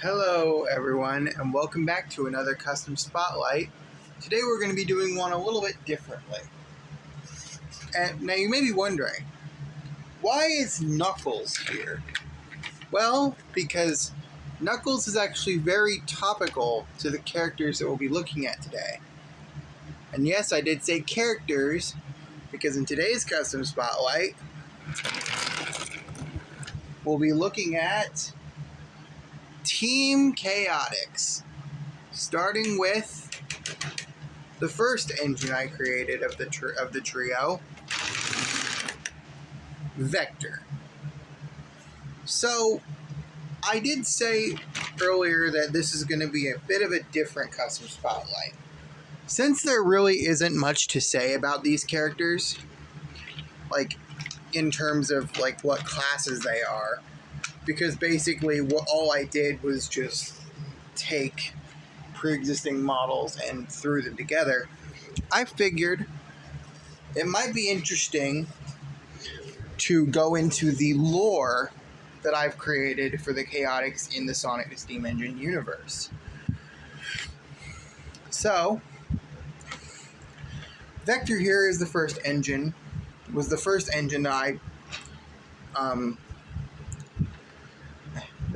Hello everyone and welcome back to another custom spotlight. Today we're going to be doing one a little bit differently. And now you may be wondering, why is Knuckles here? Well, because Knuckles is actually very topical to the characters that we'll be looking at today. And yes, I did say characters, because in today's custom spotlight, we'll be looking at Team Chaotix, starting with the first engine I created of the trio, Vector. So, I did say earlier that this is going to be a bit of a different custom spotlight. Since there really isn't much to say about these characters, like in terms of like what classes they are, because basically all I did was just take pre-existing models and threw them together, I figured it might be interesting to go into the lore that I've created for the Chaotix in the Sonic the Steam Engine universe. So, Vector here is the first engine, was the first engine that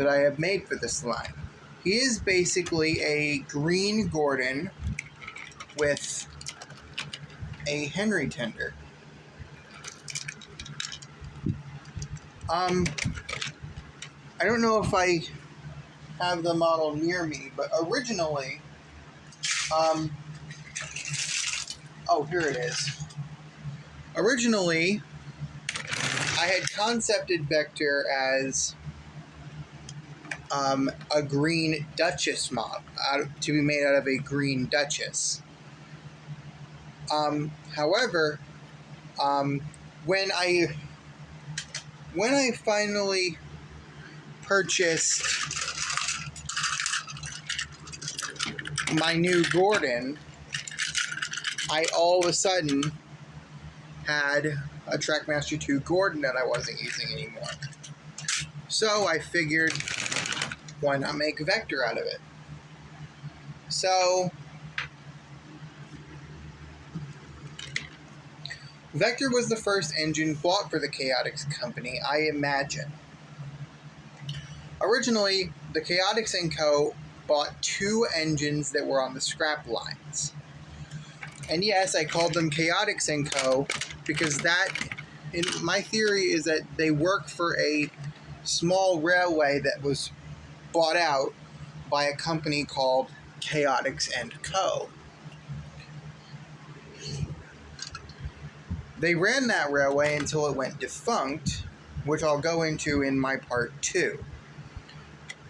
I have made for this line. He is basically a green Gordon with a Henry tender. I don't know if I have the model near me, but originally, oh, here it is. Originally, I had concepted Vector as a green Duchess mod, to be made out of a green Duchess. However, when I finally purchased my new Gordon, I all of a sudden had a Trackmaster 2 Gordon that I wasn't using anymore. So I figured, why not make a Vector out of it? So Vector was the first engine bought for the Chaotix company, I imagine. Originally, the Chaotix & Co. bought 2 engines that were on the scrap lines. And yes, I called them Chaotix & Co. because my theory is that they work for a small railway that was bought out by a company called Chaotix & Co. They ran that railway until it went defunct, which I'll go into in my part 2.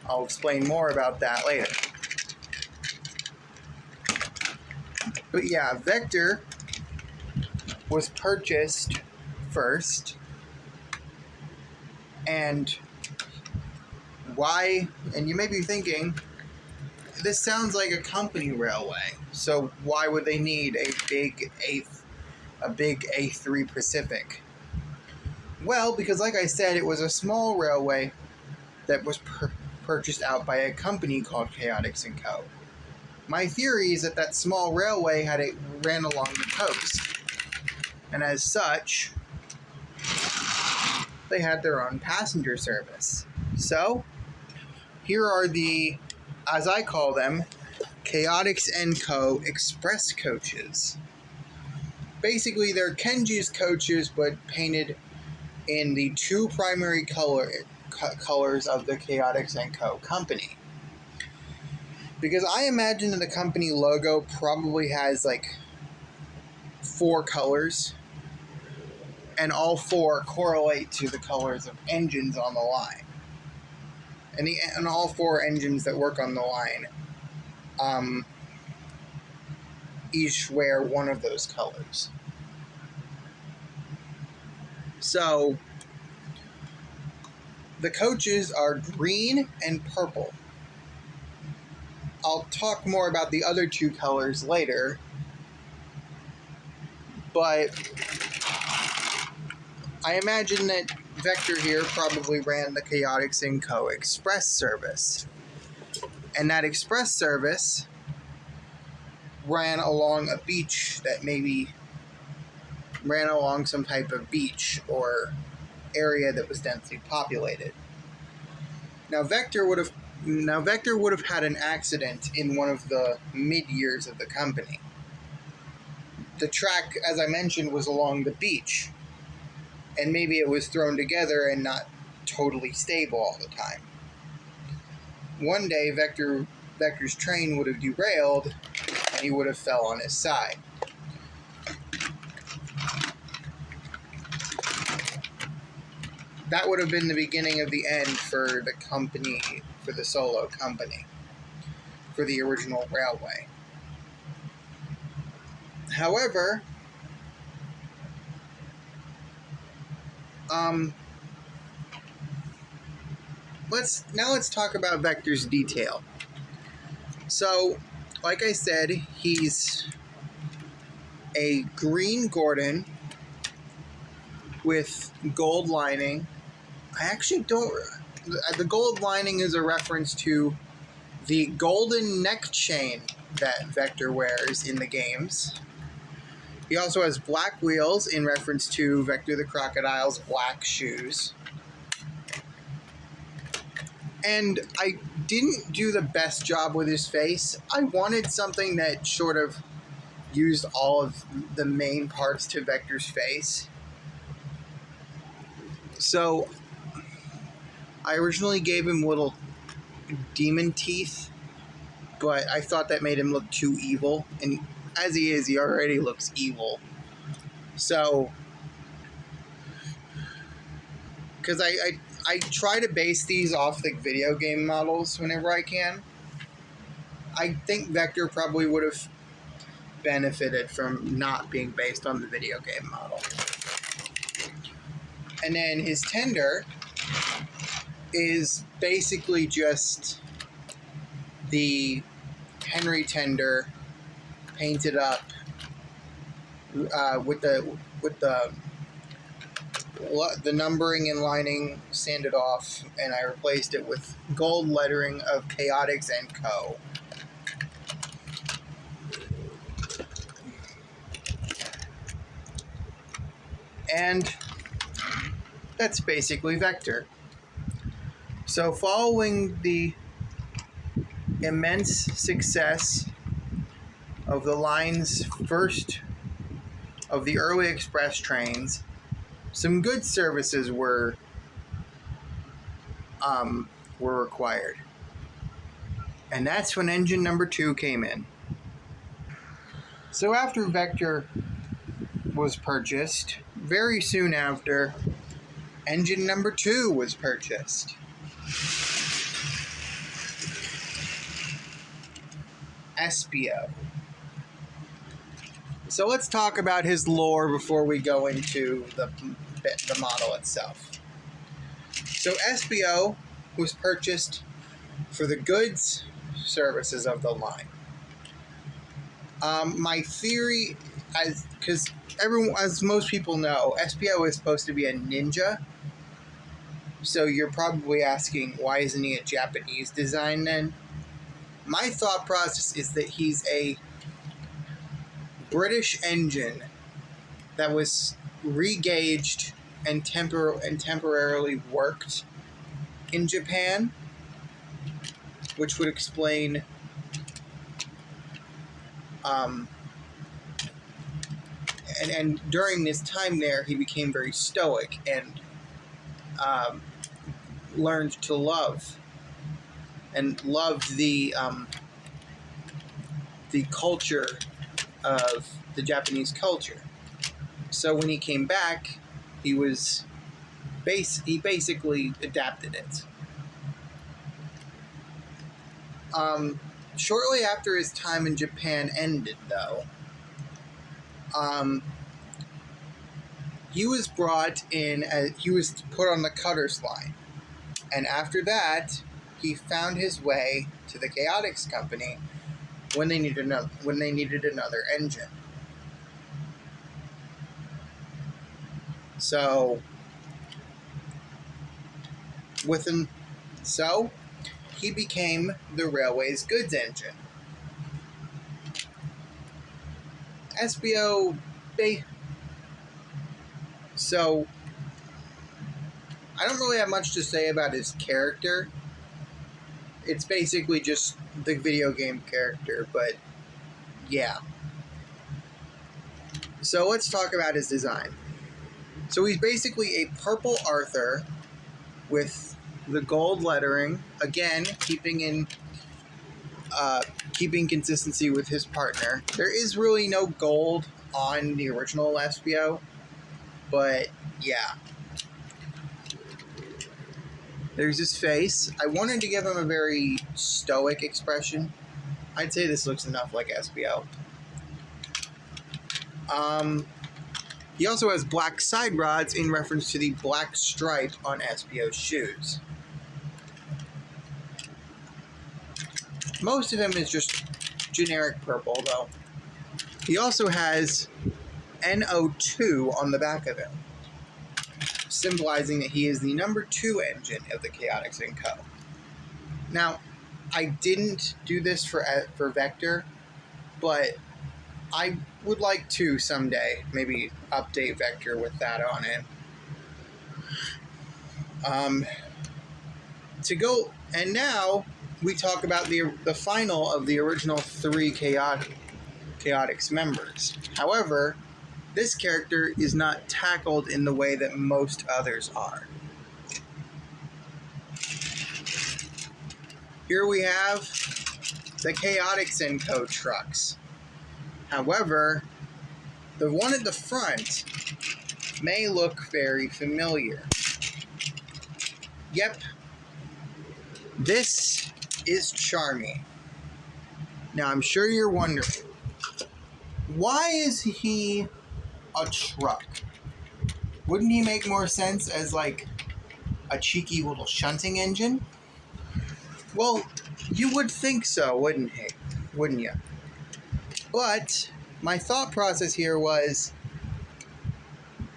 I'll explain more about that later. But yeah, Vector was purchased first. And why? And you may be thinking, this sounds like a company railway. So why would they need a big A3 Pacific? Well, because like I said, it was a small railway that was purchased out by a company called Chaotix & Co. My theory is that small railway ran along the coast, and as such, they had their own passenger service. So, here are the, as I call them, Chaotix & Co. Express coaches. Basically, they're Kenji's coaches, but painted in the 2 primary colors of the Chaotix & Co. company. Because I imagine that the company logo probably has like 4 colors, and all 4 correlate to the colors of engines on the line. And all 4 engines that work on the line each wear one of those colors. So the coaches are green and purple. I'll talk more about the other 2 colors later, but I imagine that Vector here probably ran the Chaotix & Co. Express service. And that express service ran along a beach that maybe ran along some type of beach or area that was densely populated. Now Vector would have had an accident in one of the mid years of the company. The track, as I mentioned, was along the beach, and maybe it was thrown together and not totally stable all the time. One day, Vector's train would have derailed, and he would have fell on his side. That would have been the beginning of the end for the company, for the Solo company, for the original railway. However, let's talk about Vector's detail. So, like I said, he's a green Gordon with gold lining. I actually don't. The gold lining is a reference to the golden neck chain that Vector wears in the games. He also has black wheels in reference to Vector the Crocodile's black shoes. And I didn't do the best job with his face. I wanted something that sort of used all of the main parts to Vector's face. So I originally gave him little demon teeth, but I thought that made him look too evil. And as he is, he already looks evil. So, because I try to base these off the video game models whenever I can. I think Vector probably would have benefited from not being based on the video game model. And then his tender is basically just the Henry tender painted up with the numbering and lining sanded off, and I replaced it with gold lettering of Chaotix & Co. And that's basically Vector. So following the immense success of the line's first of the early express trains, some good services were required. And that's when engine number 2 came in. So after Vector was purchased, very soon after, engine number 2 was purchased. Espio. So let's talk about his lore before we go into the model itself. So Espio was purchased for the goods services of the line. My theory, as most people know, Espio is supposed to be a ninja. So you're probably asking, why isn't he a Japanese design then? My thought process is that he's a British engine that was regauged and temporarily worked in Japan, which would explain and during this time there, he became very stoic and learned to love and loved the culture of the Japanese culture. So when he came back, he basically adapted it. Shortly after his time in Japan ended, though, he was brought in. He was put on the Cutter's line, and after that, he found his way to the Chaotix company when they needed another engine. So he became the railway's goods engine. Espio, so I don't really have much to say about his character. It's basically just the video game character, but yeah. So let's talk about his design. So he's basically a purple Arthur with the gold lettering, again keeping consistency with his partner. There is really no gold on the original Espio, but yeah. There's his face. I wanted to give him a very stoic expression. I'd say this looks enough like Espio. He also has black side rods in reference to the black stripe on Espio's shoes. Most of him is just generic purple, though. He also has NO2 on the back of him, symbolizing that he is the number 2 engine of the Chaotix & Co. Now, I didn't do this for Vector, but I would like to someday maybe update Vector with that on it. And now we talk about the final of the original 3 Chaotix members. However, this character is not tackled in the way that most others are. Here we have the Chaotix & Co. trucks. However, the one at the front may look very familiar. Yep, this is Charmy. Now, I'm sure you're wondering, why is he a truck? Wouldn't he make more sense as like a cheeky little shunting engine? Well, you would think so, wouldn't you? But my thought process here was,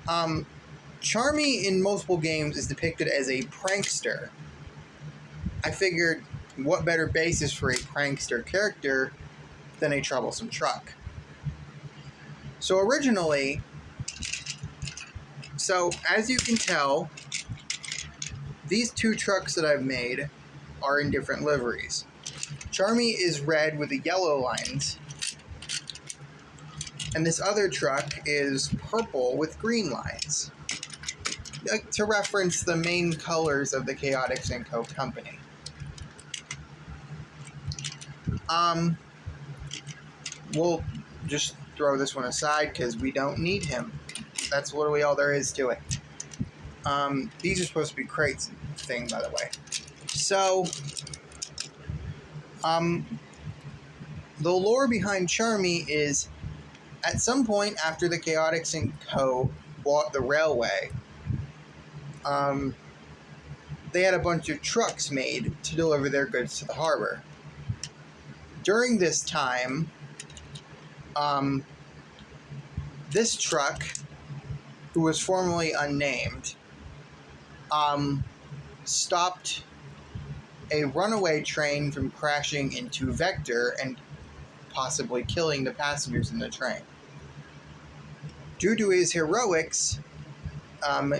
Charmy in multiple games is depicted as a prankster. I figured, what better basis for a prankster character than a troublesome truck? So originally, as you can tell, these 2 trucks that I've made are in different liveries. Charmy is red with the yellow lines, and this other truck is purple with green lines, to reference the main colors of the Chaotix & Co. company. We'll just throw this one aside because we don't need him. That's literally all there is to it. These are supposed to be crates thing, by the way. So, the lore behind Charmy is, at some point after the Chaotix & Co. bought the railway, they had a bunch of trucks made to deliver their goods to the harbor. During this time, this truck, who was formerly unnamed, stopped a runaway train from crashing into Vector and possibly killing the passengers in the train. Due to his heroics,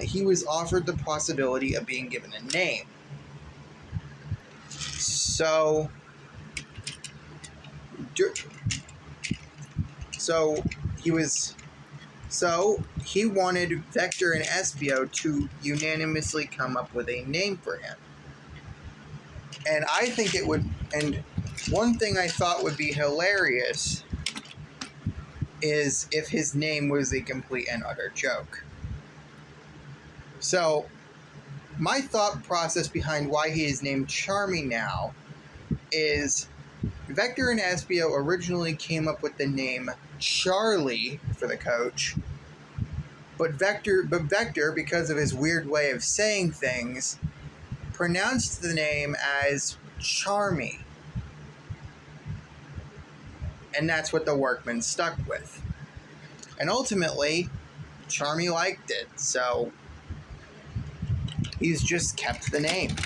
he was offered the possibility of being given a name. So he wanted Vector and Espio to unanimously come up with a name for him. And I think it would, and one thing I thought would be hilarious is if his name was a complete and utter joke. So, my thought process behind why he is named Charmy now is Vector and Espio originally came up with the name Charlie for the coach, but Vector, because of his weird way of saying things, pronounced the name as Charmy. And that's what the workmen stuck with. And ultimately, Charmy liked it, so he's just kept the name.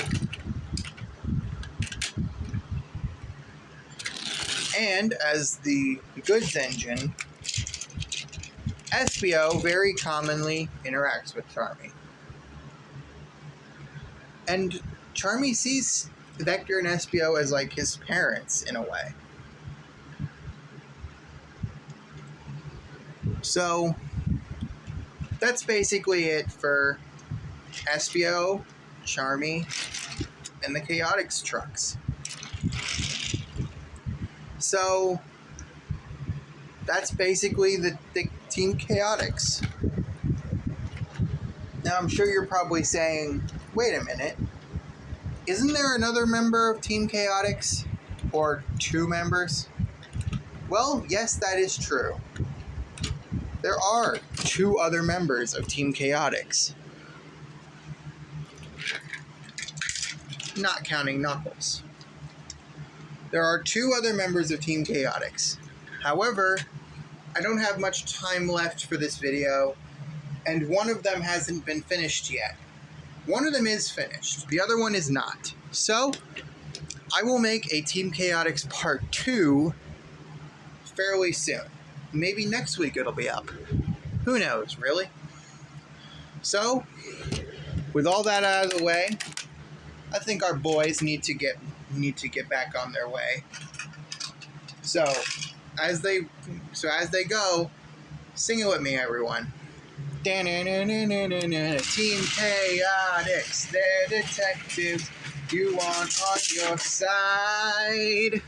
And as the goods engine, Espio very commonly interacts with Charmy. And Charmy sees Vector and Espio as like his parents in a way. So that's basically it for Espio, Charmy, and the Chaotix trucks. So that's basically the Team Chaotix. Now I'm sure you're probably saying, wait a minute, isn't there another member of Team Chaotix? Or two members? Well, yes, that is true. There are two other members of Team Chaotix. Not counting Knuckles. There are two other members of Team Chaotix. However, I don't have much time left for this video, and one of them hasn't been finished yet. One of them is finished, the other one is not. So, I will make a Team Chaotix Part 2 fairly soon. Maybe next week it'll be up. Who knows, really? So, with all that out of the way, I think our boys need to get back on their way. So, as they go, sing it with me, everyone. Team Chaotix, they're detectives you want on your side.